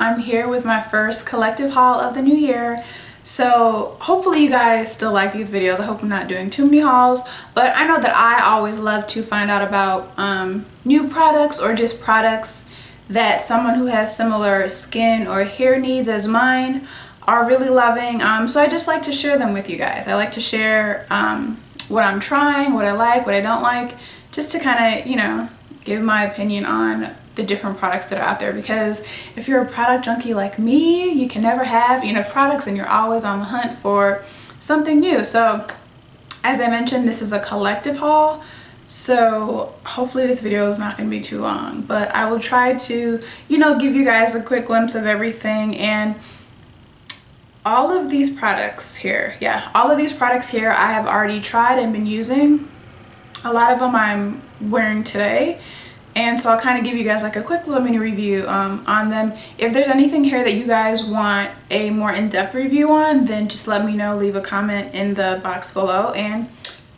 I'm here with my first collective haul of the new year. So hopefully you guys still like these videos. I hope I'm not doing too many hauls, but I know that I always love to find out about new products or just products that someone who has similar skin or hair needs as mine are really loving. So I just like to share them with you guys. I like to share what I'm trying, what I like, what I don't like, just to kind of, give my opinion on the different products that are out there, because if you're a product junkie like me, you can never have enough products and you're always on the hunt for something new. So as I mentioned, this is a collective haul, so hopefully this video is not going to be too long, but I will try to give you guys a quick glimpse of everything. And all of these products here, all of these products here I have already tried and been using. A lot of them I'm wearing today, and so I'll kind of give you guys like a quick little mini review on them. If there's anything here that you guys want a more in-depth review on, then just let me know, leave a comment in the box below, and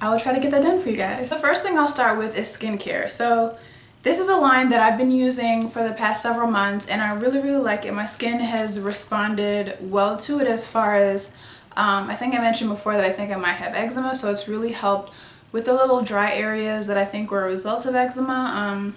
I will try to get that done for you guys. The first thing I'll start with is skincare. So this is a line that I've been using for the past several months, and I really like it. My skin has responded well to it, as far as I think I mentioned before that I think I might have eczema, so it's really helped with the little dry areas that I think were results of eczema.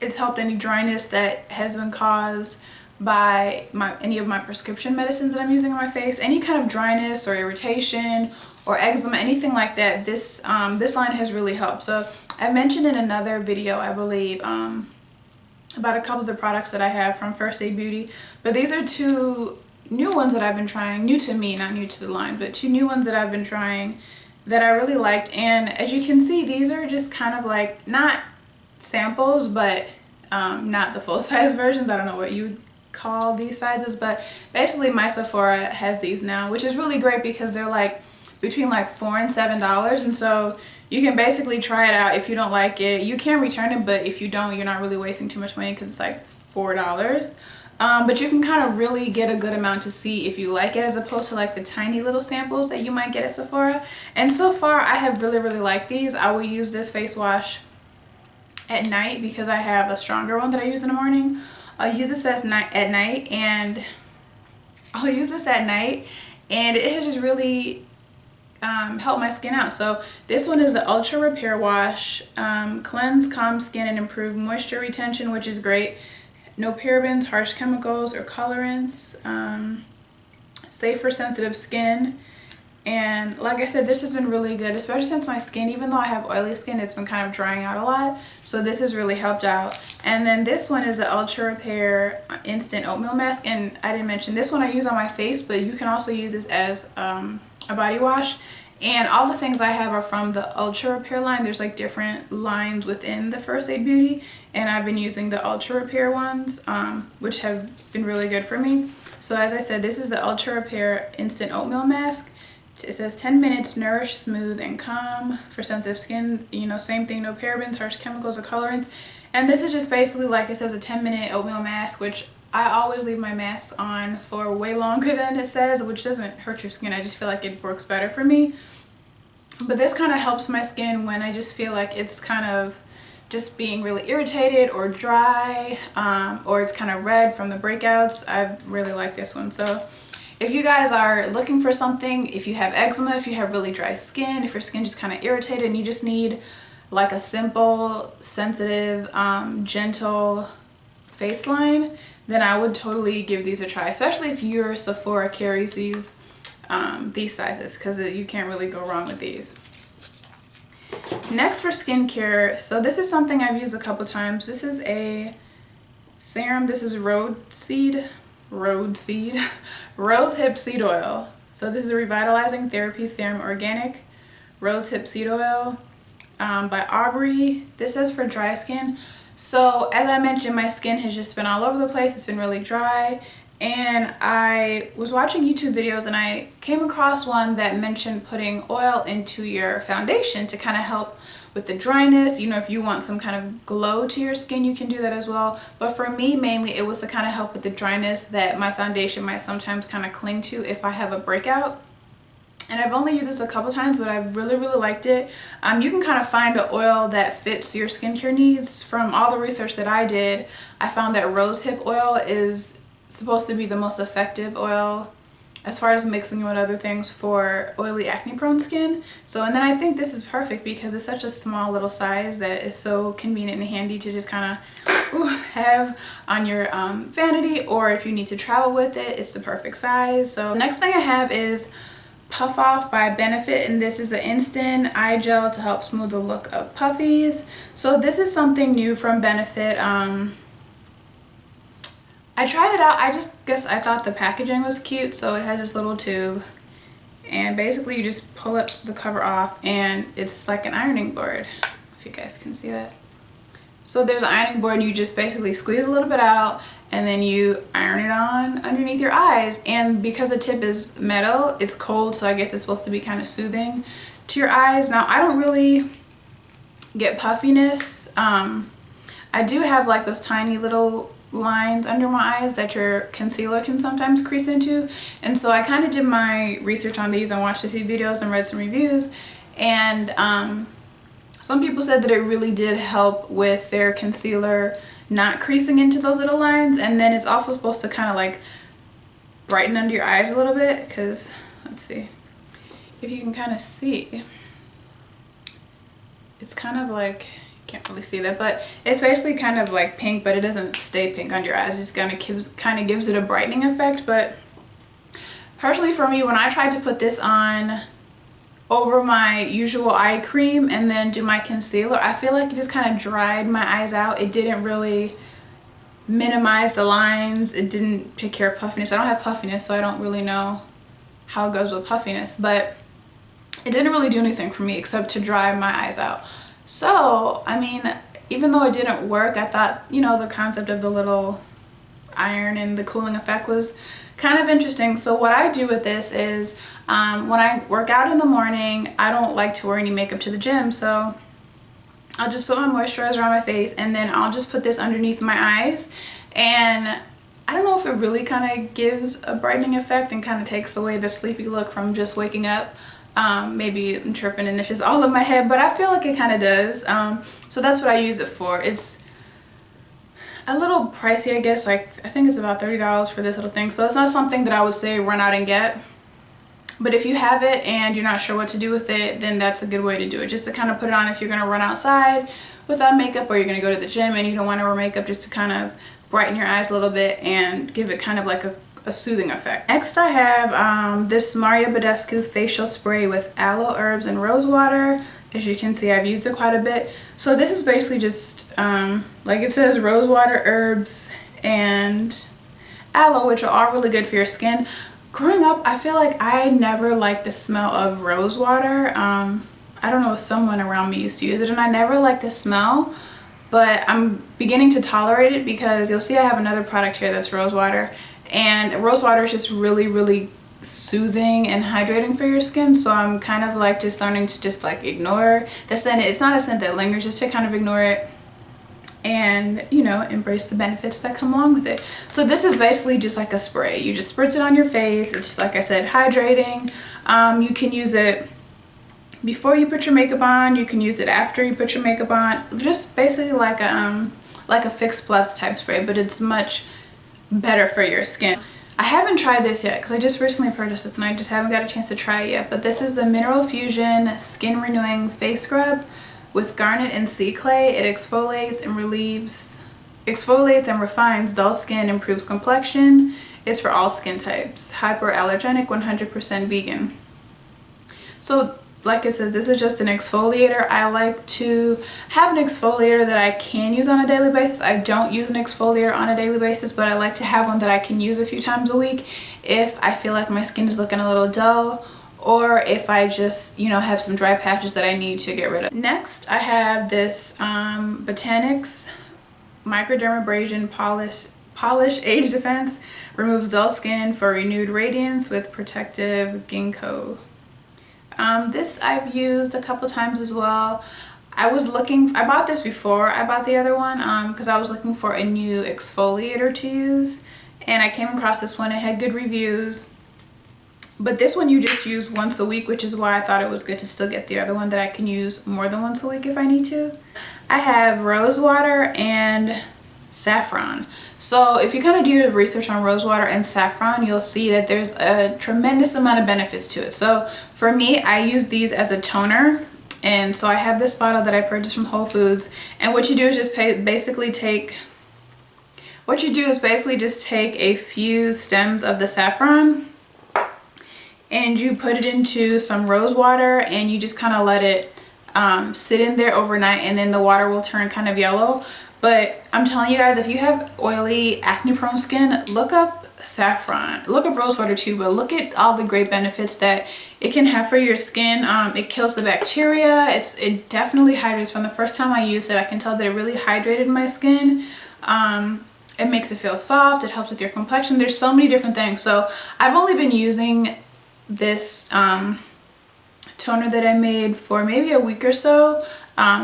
It's helped any dryness that has been caused by any of my prescription medicines that I'm using on my face. Any kind of dryness or irritation or eczema, anything like that, this line has really helped. So I mentioned in another video, I believe, about a couple of the products that I have from First Aid Beauty, but these are two new ones that I've been trying, new to me, not new to the line, but two new ones that I've been trying that I really liked. And as you can see, these are just kind of like, not samples, but not the full-size versions. I don't know what you would call these sizes, but basically my Sephora has these now, which is really great because they're like between like $4 and $7, and so you can basically try it out. If you don't like it, you can return it, but if you don't, you're not really wasting too much money because it's like $4. But you can kind of really get a good amount to see if you like it, as opposed to like the tiny little samples that you might get at Sephora. And so far I have really liked these. I will use this face wash at night because I have a stronger one that I use in the morning. I'll use this at night, and it has just really helped my skin out. So this one is the Ultra Repair Wash. Cleanse, calm skin, and improve moisture retention, which is great. No parabens, harsh chemicals, or colorants. Safe for sensitive skin. And like I said, this has been really good, especially since my skin, even though I have oily skin, it's been kind of drying out a lot. So this has really helped out. And then this one is the Ultra Repair Instant Oatmeal Mask. And I didn't mention this one I use on my face, but you can also use this as a body wash. And all the things I have are from the Ultra Repair line. There's like different lines within the First Aid Beauty, and I've been using the Ultra Repair ones, which have been really good for me. So as I said, this is the Ultra Repair Instant Oatmeal Mask. It says 10 minutes, nourish, smooth, and calm for sensitive skin. Same thing, no parabens, harsh chemicals, or colorants. And this is just basically, like it says, a 10-minute oatmeal mask, which I always leave my mask on for way longer than it says, which doesn't hurt your skin. I just feel like it works better for me. But this kind of helps my skin when I just feel like it's kind of just being really irritated or dry, or it's kind of red from the breakouts. I really like this one. So if you guys are looking for something, if you have eczema, if you have really dry skin, if your skin just kind of irritated and you just need like a simple, sensitive, gentle face line, then I would totally give these a try, especially if your Sephora carries these sizes, because you can't really go wrong with these. Next for skincare, so this is something I've used a couple times. This is a serum. This is rose hip seed oil. So this is a revitalizing therapy serum, organic rose hip seed oil by Aubrey. This is for dry skin. So as I mentioned, my skin has just been all over the place. It's been really dry, and I was watching YouTube videos and I came across one that mentioned putting oil into your foundation to kind of help with the dryness. If you want some kind of glow to your skin, you can do that as well. But for me, mainly it was to kind of help with the dryness that my foundation might sometimes kind of cling to if I have a breakout. And I've only used this a couple times, but I've really liked it. You can kind of find an oil that fits your skincare needs. From all the research that I did, I found that rose hip oil is supposed to be the most effective oil as far as mixing with other things for oily acne prone skin. So, and then I think this is perfect because it's such a small little size that is so convenient and handy to just kind of have on your vanity, or if you need to travel with it, it's the perfect size. So next thing I have is Puff Off by Benefit, and this is an instant eye gel to help smooth the look of puffies. So this is something new from Benefit. I tried it out. I just guess I thought the packaging was cute. So it has this little tube, and basically you just pull up the cover off, and it's like an ironing board, if you guys can see that. So there's an ironing board, and you just basically squeeze a little bit out, and then you iron it on underneath your eyes. And because the tip is metal, it's cold, so I guess it's supposed to be kind of soothing to your eyes. Now, I don't really get puffiness. I do have like those tiny little lines under my eyes that your concealer can sometimes crease into, and so I kind of did my research on these and watched a few videos and read some reviews, and some people said that it really did help with their concealer not creasing into those little lines. And then it's also supposed to kind of like brighten under your eyes a little bit, because let's see if you can kind of see, it's kind of like, can't really see that, but it's basically kind of like pink, but it doesn't stay pink under your eyes. It's kind of gives it a brightening effect. But personally for me, when I tried to put this on over my usual eye cream and then do my concealer, I feel like it just kind of dried my eyes out. It didn't really minimize the lines. It didn't take care of puffiness. I don't have puffiness, so I don't really know how it goes with puffiness, but it didn't really do anything for me except to dry my eyes out. So, I mean, even though it didn't work, I thought, you know, the concept of the little iron and the cooling effect was kind of interesting. So what I do with this is when I work out in the morning, I don't like to wear any makeup to the gym, so I'll just put my moisturizer on my face, and then I'll just put this underneath my eyes. And I don't know if it really kind of gives a brightening effect and kind of takes away the sleepy look from just waking up. Maybe I'm tripping and it's just all in my head, but I feel like it kind of does. So that's what I use it for. It's a little pricey, I guess. Like, I think it's about $30 for this little thing. So it's not something that I would say run out and get. But if you have it and you're not sure what to do with it, then that's a good way to do it. Just to kind of put it on if you're going to run outside without makeup, or you're going to go to the gym and you don't want to wear makeup, just to kind of brighten your eyes a little bit and give it kind of like a soothing effect. Next I have this Mario Badescu facial spray with aloe, herbs, and rose water. As you can see, I've used it quite a bit. So this is basically just like it says, rose water, herbs, and aloe, which are all really good for your skin. Growing up, I feel like I never liked the smell of rose water. I don't know if someone around me used to use it, and I never liked the smell, but I'm beginning to tolerate it because you'll see I have another product here that's rose water. And rose water is just really, really soothing and hydrating for your skin. So I'm kind of like just learning to just like ignore the scent. It's not a scent that lingers, just to kind of ignore it and, you know, embrace the benefits that come along with it. So this is basically just like a spray. You just spritz it on your face. It's, like I said, hydrating. You can use it before you put your makeup on. You can use it after you put your makeup on. Just basically like a Fix Plus type spray, but it's much better for your skin. I haven't tried this yet because I just recently purchased this and I just haven't got a chance to try it yet, but this is the Mineral Fusion Skin Renewing Face Scrub with garnet and sea clay. It exfoliates and refines dull skin, improves complexion. It's for all skin types. Hypoallergenic, 100% vegan. So like I said, this is just an exfoliator. I like to have an exfoliator that I can use on a daily basis. I don't use an exfoliator on a daily basis, but I like to have one that I can use a few times a week if I feel like my skin is looking a little dull, or if I just, you know, have some dry patches that I need to get rid of. Next, I have this Botanics Microdermabrasion Polish Age Defense. Removes dull skin for renewed radiance with protective ginkgo. This I've used a couple times as well. I bought this before I bought the other one because I was looking for a new exfoliator to use, and I came across this one. It had good reviews, but this one you just use once a week, which is why I thought it was good to still get the other one that I can use more than once a week if I need to. I have rose water and saffron. So if you kind of do your research on rose water and saffron, you'll see that there's a tremendous amount of benefits to it. So for me, I use these as a toner. And so I have this bottle that I purchased from Whole Foods. And what you do is just basically take a few stems of the saffron and you put it into some rose water and you just kind of let it sit in there overnight, and then the water will turn kind of yellow. But I'm telling you guys, if you have oily, acne prone skin, look up saffron. Look up rose water too, but look at all the great benefits that it can have for your skin. It kills the bacteria. It definitely hydrates. From the first time I used it, I can tell that it really hydrated my skin. It makes it feel soft. It helps with your complexion. There's so many different things. So I've only been using this toner that I made for maybe a week or so.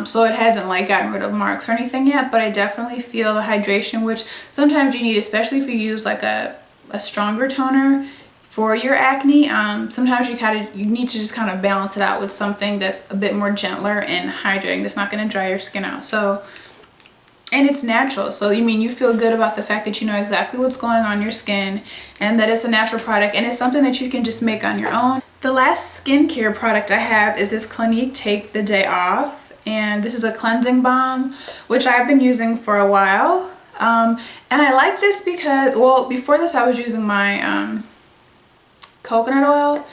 So it hasn't like gotten rid of marks or anything yet, but I definitely feel the hydration, which sometimes you need, especially if you use like a stronger toner for your acne. Sometimes you need to just kind of balance it out with something that's a bit more gentler and hydrating, that's not going to dry your skin out. So, and it's natural, so you feel good about the fact that you know exactly what's going on in your skin and that it's a natural product and it's something that you can just make on your own. The last skincare product I have is this Clinique Take the Day Off, and this is a cleansing balm which I've been using for a while. And I like this because, well, before this I was using my coconut oil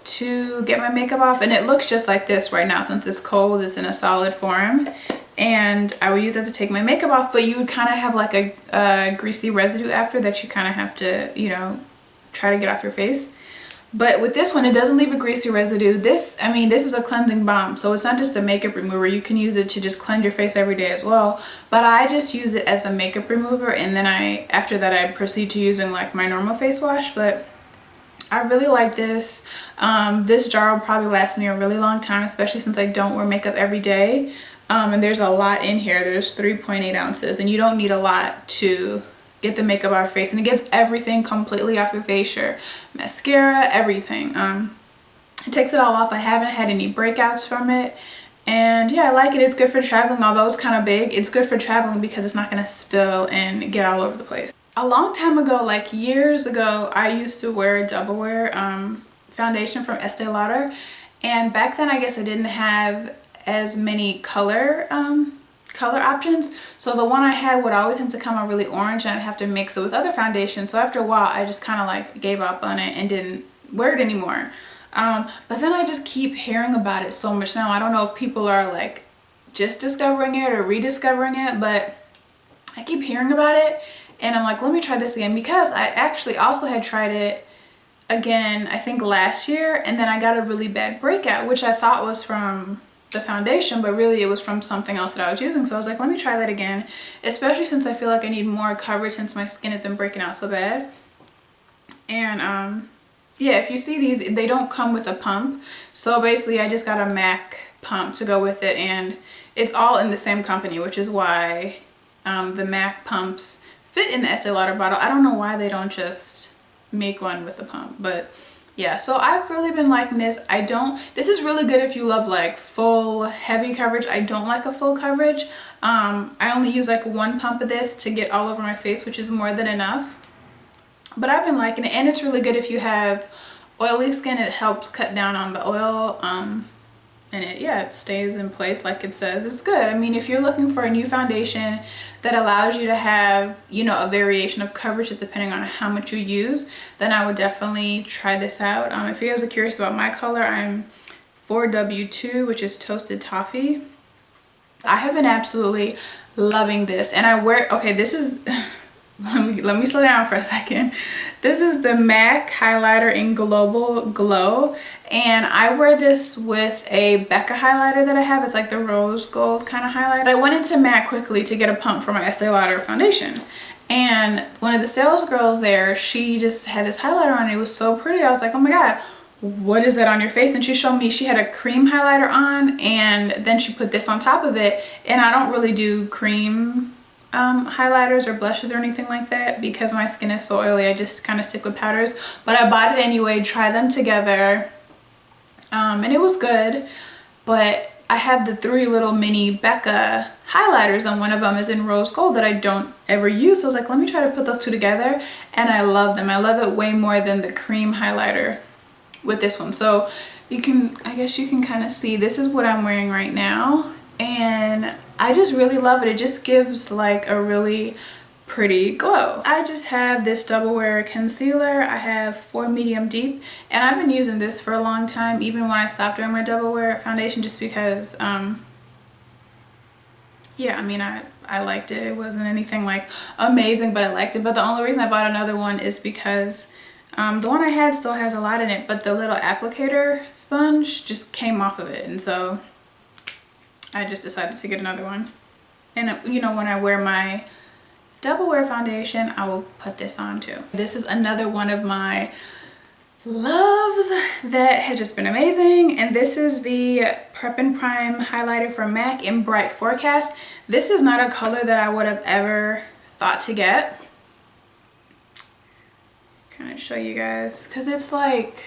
to get my makeup off, and it looks just like this right now since it's cold. It's in a solid form, and I would use that to take my makeup off, but you would kind of have like a greasy residue after that you kind of have to, you know, try to get off your face. But with this one, it doesn't leave a greasy residue. This is a cleansing balm, so it's not just a makeup remover. You can use it to just cleanse your face every day as well. But I just use it as a makeup remover, and then after that I proceed to using like my normal face wash. But I really like this. This jar will probably last me a really long time, especially since I don't wear makeup every day. And there's a lot in here. There's 3.8 ounces, and you don't need a lot to get the makeup off your face, and it gets everything completely off your face, your mascara, everything. It takes it all off. I haven't had any breakouts from it, and yeah, I like it. It's good for traveling. Although it's kind of big, it's good for traveling because it's not going to spill and get all over the place. A long time ago, like years ago, I used to wear double wear foundation from Estee Lauder, and back then I guess I didn't have as many color options, so the one I had would always tend to come out really orange, and I'd have to mix it with other foundations. So after a while I just kind of like gave up on it and didn't wear it anymore. But then I just keep hearing about it so much now. I don't know if people are like just discovering it or rediscovering it, but I keep hearing about it and I'm like, let me try this again, because I actually also had tried it again I think last year, and then I got a really bad breakout, which I thought was from the foundation, but really it was from something else that I was using. So I was like, let me try that again, especially since I feel like I need more coverage since my skin has been breaking out so bad. And yeah, if you see these, they don't come with a pump, so basically I just got a MAC pump to go with it, and it's all in the same company, which is why the MAC pumps fit in the Estee Lauder bottle. I don't know why they don't just make one with a pump, but yeah, so I've really been liking this. This is really good if you love like full heavy coverage. I don't like a full coverage. I only use like one pump of this to get all over my face, which is more than enough. But I've been liking it, and it's really good if you have oily skin. It helps cut down on the oil, and it stays in place like it says. It's good. I mean, if you're looking for a new foundation that allows you to have, you know, a variation of coverages depending on how much you use, then I would definitely try this out. If you guys are curious about my color, I'm 4W2, which is Toasted Toffee. I have been absolutely loving this, and I wear, okay, this is let me slow down for a second. This is the MAC highlighter in Global Glow, and I wear this with a Becca highlighter that I have. It's like the rose gold kind of highlight. I went into MAC quickly to get a pump for my Estee Lauder foundation, and one of the sales girls there, she just had this highlighter on. It was so pretty. I was like, oh my god, what is that on your face? And she showed me she had a cream highlighter on, and then she put this on top of it. And I don't really do cream highlighters or blushes or anything like that because my skin is so oily. I just kind of stick with powders, but I bought it anyway, tried them together, and it was good. But I have the 3 little mini Becca highlighters, and one of them is in rose gold that I don't ever use. So I was like, let me try to put those 2 together, and I love them. I love it way more than the cream highlighter with this one. So you can, I guess you can kind of see, this is what I'm wearing right now, and I just really love it. It just gives like a really pretty glow. I just have this double wear concealer. I have 4 medium deep, and I've been using this for a long time, even when I stopped wearing my double wear foundation, just because yeah, I mean, I liked it. It wasn't anything like amazing, but I liked it. But the only reason I bought another one is because the one I had still has a lot in it, but the little applicator sponge just came off of it, and so I just decided to get another one. And you know, when I wear my double wear foundation, I will put this on too. This is another one of my Luvs that has just been amazing, and this is the Prep and Prime highlighter from MAC in Bright Forecast. This is not a color that I would have ever thought to get. Kind of show you guys, because it's like,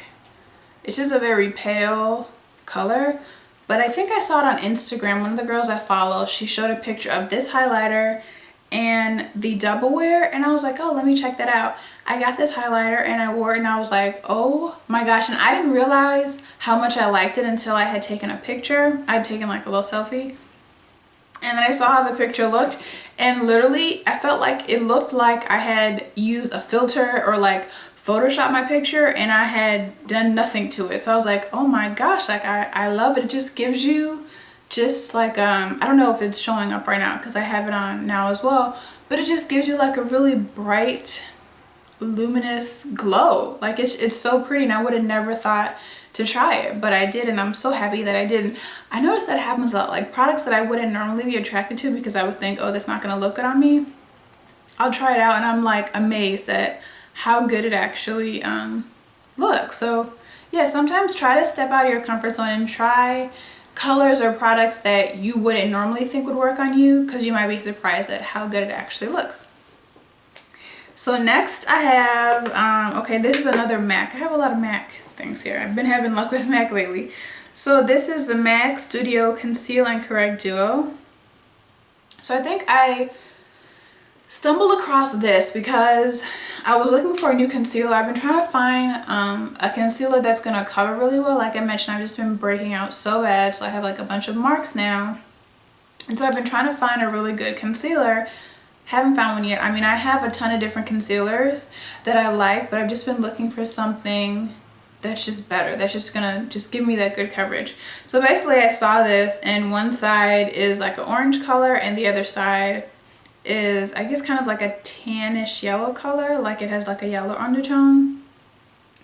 it's just a very pale color, but I think I saw it on Instagram. One of the girls I follow, she showed a picture of this highlighter and the double wear, and I was like, oh, let me check that out. I got this highlighter and I wore it, and I was like, oh my gosh. And I didn't realize how much I liked it until I had taken a picture. I'd taken like a little selfie, and then I saw how the picture looked, and literally I felt like it looked like I had used a filter or like Photoshop my picture, and I had done nothing to it. So I was like, oh my gosh, like I love it. It just gives you just like I don't know if it's showing up right now because I have it on now as well, but it just gives you like a really bright, luminous glow. Like it's so pretty, and I would have never thought to try it, but I did, and I'm so happy that I did. I noticed that happens a lot, like products that I wouldn't normally be attracted to because I would think, oh, that's not gonna look good on me. I'll try it out, and I'm like amazed at how good it actually looks. So yeah, sometimes try to step out of your comfort zone and try colors or products that you wouldn't normally think would work on you, because you might be surprised at how good it actually looks. So next I have, okay, this is another MAC. I have a lot of MAC things here. I've been having luck with MAC lately. So this is the MAC Studio Conceal and Correct Duo. So I think I stumbled across this because I was looking for a new concealer. I've been trying to find a concealer that's going to cover really well. Like I mentioned, I've just been breaking out so bad, so I have like a bunch of marks now. And so I've been trying to find a really good concealer. Haven't found one yet. I mean, I have a ton of different concealers that I like, but I've just been looking for something that's just better, that's just gonna just give me that good coverage. So basically I saw this, and one side is like an orange color and the other side is, I guess, kind of like a tannish yellow color, like it has like a yellow undertone.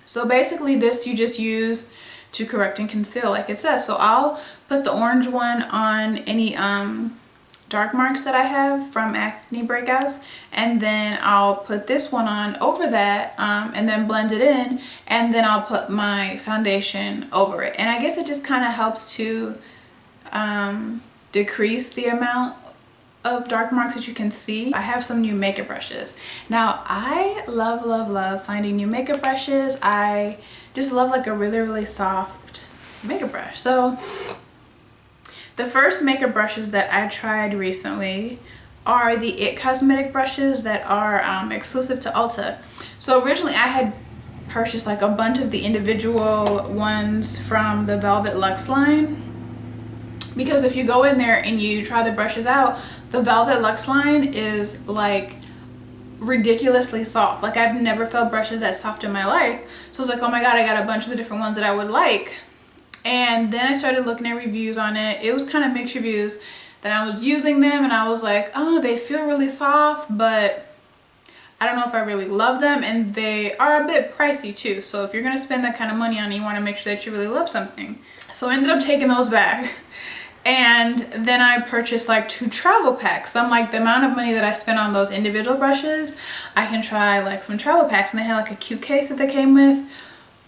So basically this you just use to correct and conceal like it says. So I'll put the orange one on any dark marks that I have from acne breakouts, and then I'll put this one on over that and then blend it in, and then I'll put my foundation over it. And I guess it just kind of helps to decrease the amount of dark marks that you can see. I have some new makeup brushes. Now I love finding new makeup brushes. I just love like a really soft makeup brush. So the first makeup brushes that I tried recently are the IT Cosmetic brushes that are exclusive to Ulta. So originally I had purchased like a bunch of the individual ones from the Velvet Luxe line, because if you go in there and you try the brushes out, the Velvet Luxe line is like ridiculously soft. Like I've never felt brushes that soft in my life. So I was like, oh my god, I got a bunch of the different ones that I would like. And then I started looking at reviews on it. It was kind of mixed reviews. Then I was using them and I was like, oh, they feel really soft, but I don't know if I really love them, and they are a bit pricey too. So if you're gonna spend that kind of money on it, you want to make sure that you really love something. So I ended up taking those back. And then I purchased like 2 travel packs. So I'm like, the amount of money that I spent on those individual brushes, I can try like some travel packs. And they had like a cute case that they came with.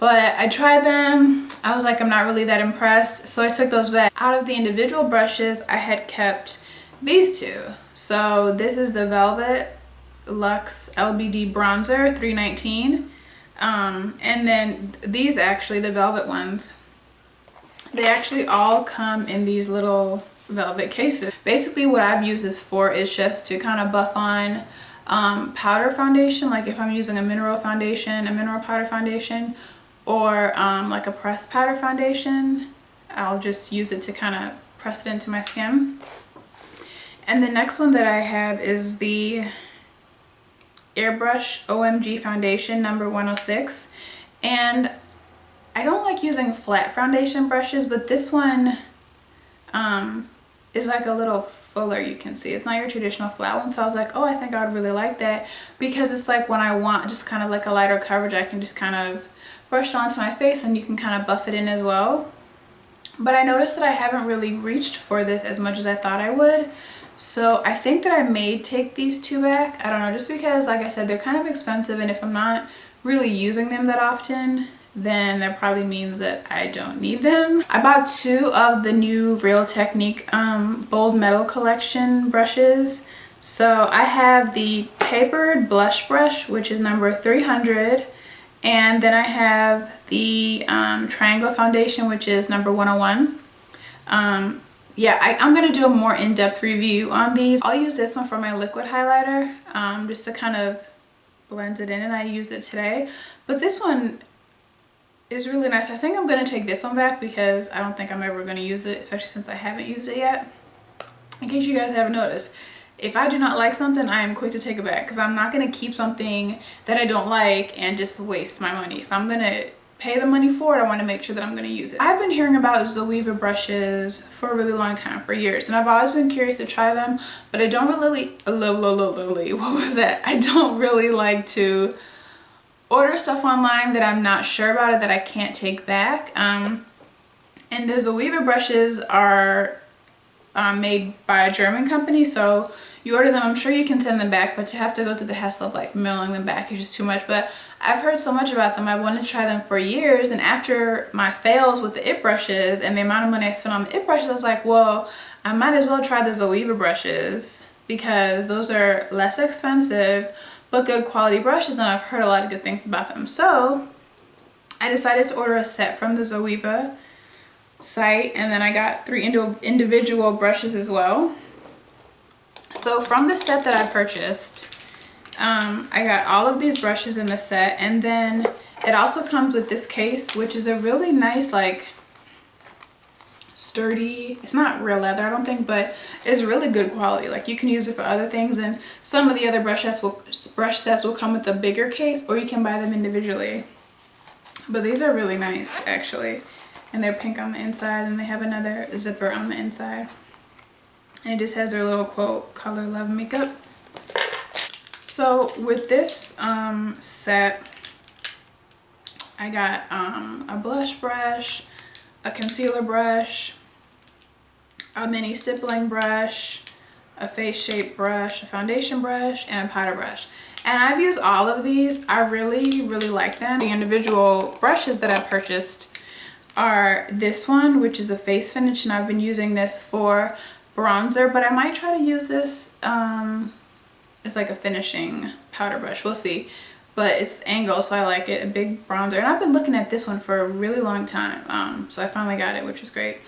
But I tried them. I was like, I'm not really that impressed. So I took those back. Out of the individual brushes, I had kept these 2. So this is the Velvet Luxe LBD Bronzer, $3.19. And then these, actually, the Velvet ones, They actually all come in these little velvet cases. Basically what I've used this for is just to kind of buff on powder foundation, like if I'm using a mineral powder foundation, or like a pressed powder foundation, I'll just use it to kind of press it into my skin. And the next one that I have is the Airbrush OMG foundation number 106. And I don't like using flat foundation brushes, but this one is like a little fuller, you can see. It's not your traditional flat one, so I was like, oh, I think I would really like that, because it's like when I want just kind of like a lighter coverage, I can just kind of brush it onto my face and you can kind of buff it in as well. But I noticed that I haven't really reached for this as much as I thought I would. So I think that I may take these two back. I don't know, just because, like I said, they're kind of expensive, and if I'm not really using them that often, then that probably means that I don't need them. I bought two of the new Real Technique Bold Metal Collection brushes. So I have the tapered blush brush, which is number 300. And then I have the triangle foundation, which is number 101. Yeah, I'm going to do a more in-depth review on these. I'll use this one for my liquid highlighter, just to kind of blend it in, and I use it today. But this one is really nice. I think I'm going to take this one back because I don't think I'm ever going to use it, especially since I haven't used it yet. In case you guys haven't noticed, if I do not like something, I am quick to take it back, because I'm not going to keep something that I don't like and just waste my money. If I'm going to pay the money for it, I want to make sure that I'm going to use it. I've been hearing about Zoeva brushes for a really long time, for years, and I've always been curious to try them, but I don't really, what was that? I don't really like to order stuff online that I'm not sure about, it that I can't take back. And the Zoeva brushes are made by a German company, so you order them, I'm sure you can send them back, but to have to go through the hassle of like mailing them back is just too much. But I've heard so much about them, I wanted to try them for years, and after my fails with the IT brushes and the amount of money I spent on the IT brushes, I was like, well, I might as well try the Zoeva brushes, because those are less expensive but good quality brushes, and I've heard a lot of good things about them. So I decided to order a set from the Zoeva site, and then I got 3 individual brushes as well. So from the set that I purchased, I got all of these brushes in the set, and then it also comes with this case, which is a really nice, like, sturdy, it's not real leather I don't think, but it's really good quality. Like, you can use it for other things, and some of the other brush sets will come with a bigger case, or you can buy them individually. But these are really nice, actually, and they're pink on the inside, and they have another zipper on the inside. And it just has their little quote, "Color, Love, Makeup." So with this set, I got a blush brush, a concealer brush, a mini stippling brush, a face shape brush, a foundation brush, and a powder brush. And I've used all of these. I really, really like them. The individual brushes that I purchased are this one, which is a face finish, and I've been using this for bronzer, but I might try to use this it's like a finishing powder brush, we'll see. But it's angled, so I like it, a big bronzer, and I've been looking at this one for a really long time, so I finally got it, which is great.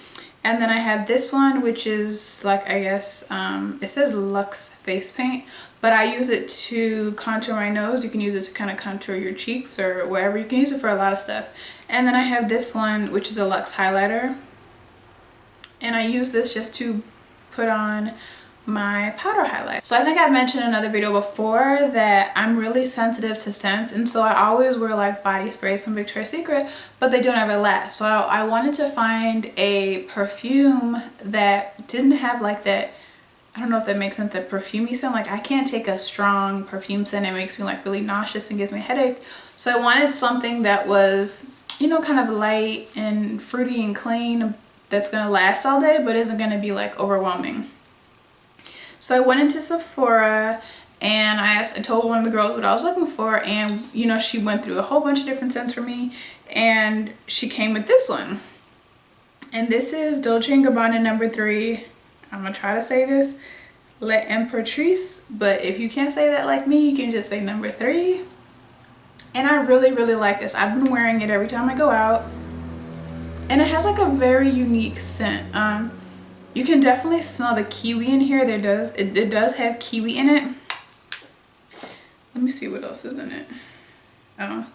And then I have this one, which is like, I guess it says Luxe face paint, but I use it to contour my nose. You can use it to kind of contour your cheeks or wherever. You can use it for a lot of stuff. And then I have this one, which is a Luxe highlighter, and I use this just to put on my powder highlight. So I think I've mentioned in another video before that I'm really sensitive to scents, and so I always wear like body sprays from Victoria's Secret, but they don't ever last. So I wanted to find a perfume that didn't have like that, I don't know if that makes sense, that perfumey scent. Like, I can't take a strong perfume scent, it makes me like really nauseous and gives me a headache. So I wanted something that was, you know, kind of light and fruity and clean, that's gonna last all day but isn't gonna be like overwhelming. So I went into Sephora and I told one of the girls what I was looking for, and you know, she went through a whole bunch of different scents for me, and she came with this one. And this is Dolce & Gabbana number 3. I'm gonna try to say this, L'Imperatrice, but if you can't say that like me, you can just say number 3. And I really, really like this. I've been wearing it every time I go out. and it has like a very unique scent. You can definitely smell the kiwi in here. It does have kiwi in it. Let me see what else is in it. Oh,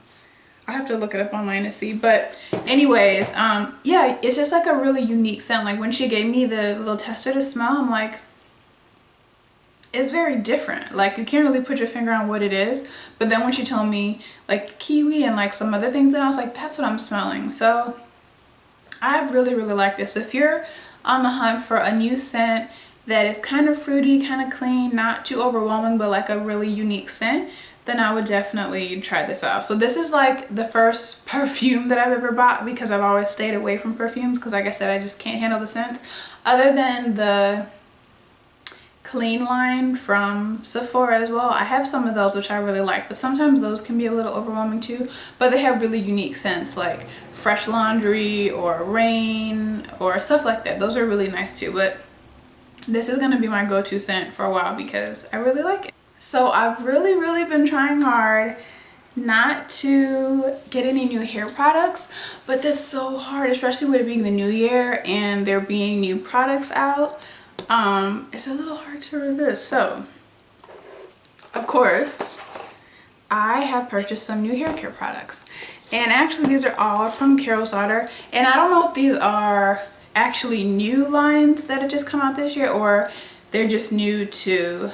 I have to look it up online to see. But anyways, yeah, it's just like a really unique scent. Like when she gave me the little tester to smell, I'm like, it's very different. Like you can't really put your finger on what it is. But then when she told me like kiwi and like some other things, then I was like, that's what I'm smelling. So I really, really like this. If you're on the hunt for a new scent that is kind of fruity, kind of clean, not too overwhelming, but like a really unique scent, then I would definitely try this out. So this is like the first perfume that I've ever bought, because I've always stayed away from perfumes because like I said, I just can't handle the scents. Other than the clean line from Sephora as well, I have some of those which I really like, but sometimes those can be a little overwhelming too. But they have really unique scents like Fresh Laundry or Rain or stuff like that. Those are really nice too, but this is going to be my go-to scent for a while because I really like it. So I've really been trying hard not to get any new hair products, but that's so hard, especially with it being the new year and there being new products out. It's a little hard to resist. So of course I have purchased some new hair care products, and actually these are all from Carol's Daughter, and I don't know if these are actually new lines that have just come out this year or they're just new to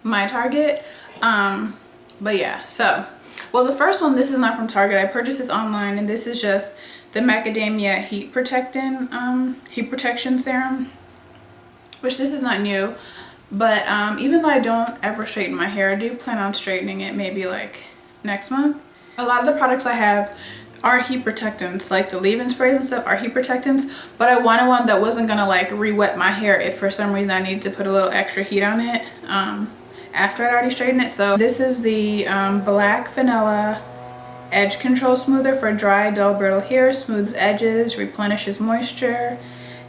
my Target. But yeah, so well, the first one, this is not from Target. I purchased this online, and this is just the macadamia heat protection serum, which this is not new, but even though I don't ever straighten my hair, I do plan on straightening it maybe like next month. A lot of the products I have are heat protectants, like the leave-in sprays and stuff are heat protectants, but I wanted one that wasn't gonna like re-wet my hair if for some reason I needed to put a little extra heat on it after I'd already straightened it. So this is the Black Vanilla Edge Control Smoother for dry, dull, brittle hair, smooths edges, replenishes moisture,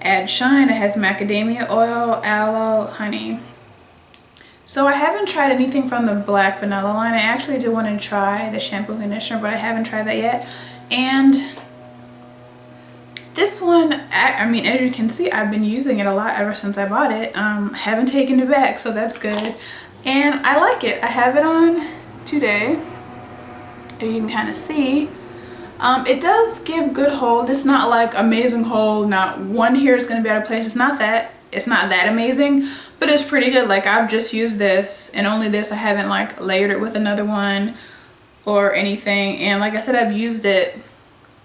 adds shine. It has macadamia oil, aloe, honey. So I haven't tried anything from the Black Vanilla line. I actually did want to try the shampoo conditioner, but I haven't tried that yet. And this one, I mean, as you can see, I've been using it a lot ever since I bought it. Haven't taken it back, so that's good. And I like it. I have it on today. If you can kind of see. It does give good hold. It's not like amazing hold. Not one hair is going to be out of place. It's not that amazing, but it's pretty good. Like I've just used this and only this. I haven't like layered it with another one or anything. And like I said, I've used it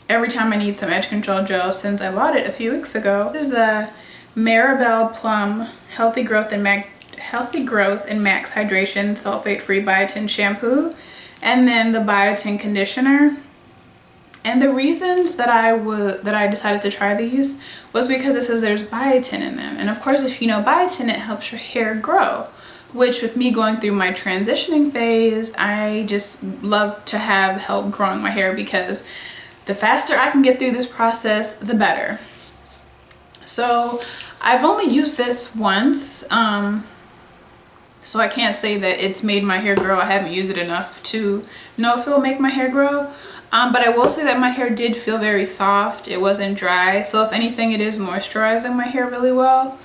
every time I need some edge control gel since I bought it a few weeks ago. This is the Maribel Plum Healthy Growth and Max Hydration Sulfate Free Biotin Shampoo, and then the Biotin Conditioner. And the reasons that I decided to try these was because it says there's biotin in them. And of course, if you know biotin, it helps your hair grow, which with me going through my transitioning phase, I just love to have help growing my hair, because the faster I can get through this process, the better. So I've only used this once, so I can't say that it's made my hair grow. I haven't used it enough to know if it will make my hair grow. But I will say that my hair did feel very soft. It wasn't dry. So if anything, it is moisturizing my hair really well.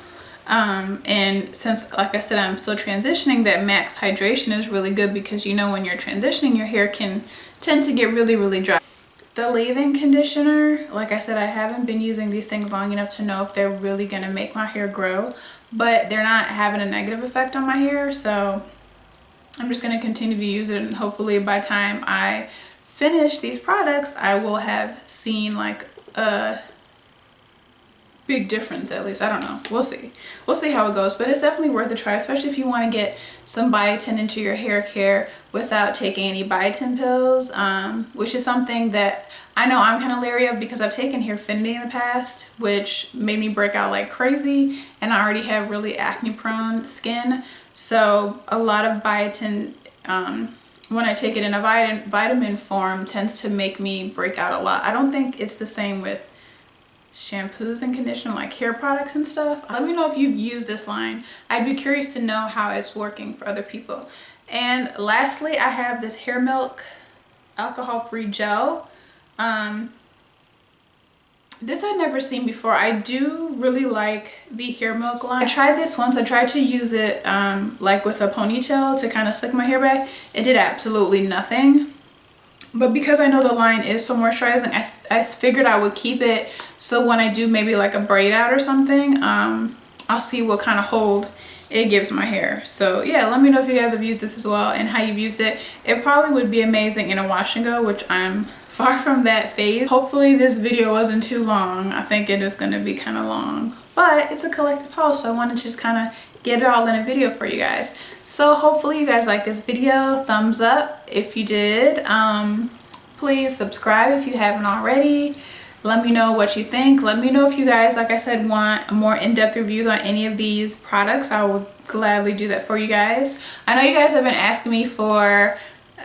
And since, like I said, I'm still transitioning, that max hydration is really good, because you know when you're transitioning, your hair can tend to get really dry. The leave-in conditioner, like I said, I haven't been using these things long enough to know if they're really going to make my hair grow, but they're not having a negative effect on my hair. So I'm just going to continue to use it, and hopefully by the time I finish these products, I will have seen like a big difference, at least. I don't know. We'll see how it goes, but it's definitely worth a try, especially if you want to get some biotin into your hair care without taking any biotin pills, which is something that I know I'm kind of leery of, because I've taken Hairfinity in the past, which made me break out like crazy, and I already have really acne prone skin. So a lot of biotin, when I take it in a vitamin form, tends to make me break out a lot. I don't think it's the same with shampoos and conditioner, like hair products and stuff. Let me know if you've used this line. I'd be curious to know how it's working for other people. And lastly, I have this Hair Milk alcohol-free gel. This I'd never seen before. I do really like the hair milk line. I tried this once. I tried to use it like with a ponytail to kind of slick my hair back. It did absolutely nothing. But because I know the line is so moisturizing, I figured I would keep it so when I do maybe like a braid out or something, I'll see what kind of hold it gives my hair. So yeah, let me know if you guys have used this as well and how you've used it. It probably would be amazing in a wash and go, which I'm far from that phase. Hopefully this video wasn't too long. I think it is going to be kind of long, but it's a collective haul, so I want to just kind of get it all in a video for you guys. So hopefully you guys like this video. Thumbs up if you did. Please subscribe if you haven't already. Let me know what you think. Let me know if you guys, like I said, want more in-depth reviews on any of these products. I will gladly do that for you guys. I know you guys have been asking me for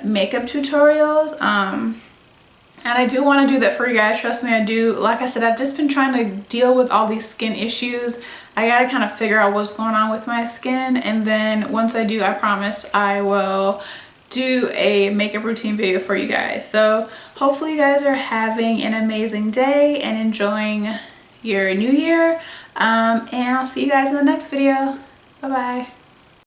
makeup tutorials, and I do want to do that for you guys. Trust me, I do. Like I said, I've just been trying to deal with all these skin issues. I gotta kind of figure out what's going on with my skin, and then once I do, I promise I will do a makeup routine video for you guys. So hopefully you guys are having an amazing day and enjoying your new year, and I'll see you guys in the next video. Bye bye.